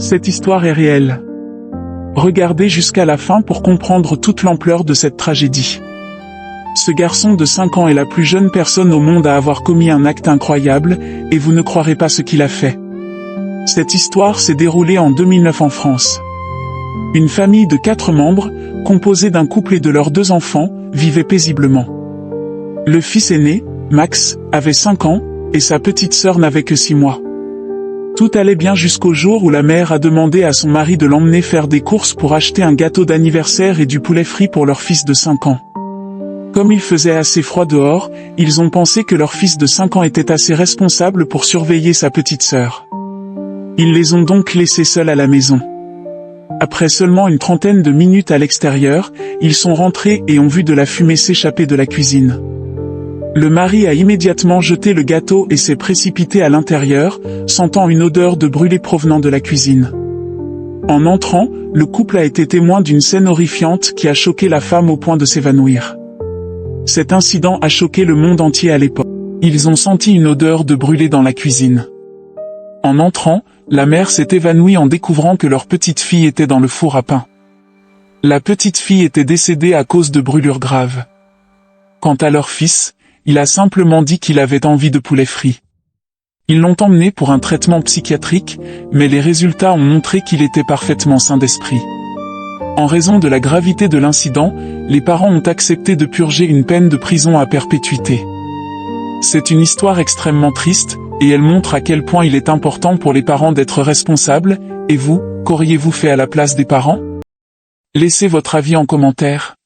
Cette histoire est réelle. Regardez jusqu'à la fin pour comprendre toute l'ampleur de cette tragédie. Ce garçon de 5 ans est la plus jeune personne au monde à avoir commis un acte incroyable, et vous ne croirez pas ce qu'il a fait. Cette histoire s'est déroulée en 2009 en France. Une famille de 4 membres, composée d'un couple et de leurs 2 enfants, vivait paisiblement. Le fils aîné, Max, avait 5 ans, et sa petite sœur n'avait que 6 mois. Tout allait bien jusqu'au jour où la mère a demandé à son mari de l'emmener faire des courses pour acheter un gâteau d'anniversaire et du poulet frit pour leur fils de 5 ans. Comme il faisait assez froid dehors, ils ont pensé que leur fils de 5 ans était assez responsable pour surveiller sa petite sœur. Ils les ont donc laissés seuls à la maison. Après seulement une trentaine de minutes à l'extérieur, ils sont rentrés et ont vu de la fumée s'échapper de la cuisine. Le mari a immédiatement jeté le gâteau et s'est précipité à l'intérieur, sentant une odeur de brûlé provenant de la cuisine. En entrant, le couple a été témoin d'une scène horrifiante qui a choqué la femme au point de s'évanouir. Cet incident a choqué le monde entier à l'époque. Ils ont senti une odeur de brûlé dans la cuisine. En entrant, la mère s'est évanouie en découvrant que leur petite fille était dans le four à pain. La petite fille était décédée à cause de brûlures graves. Quant à leur fils, il a simplement dit qu'il avait envie de poulet frit. Ils l'ont emmené pour un traitement psychiatrique, mais les résultats ont montré qu'il était parfaitement sain d'esprit. En raison de la gravité de l'incident, les parents ont accepté de purger une peine de prison à perpétuité. C'est une histoire extrêmement triste, et elle montre à quel point il est important pour les parents d'être responsables. Et vous, qu'auriez-vous fait à la place des parents? Laissez votre avis en commentaire.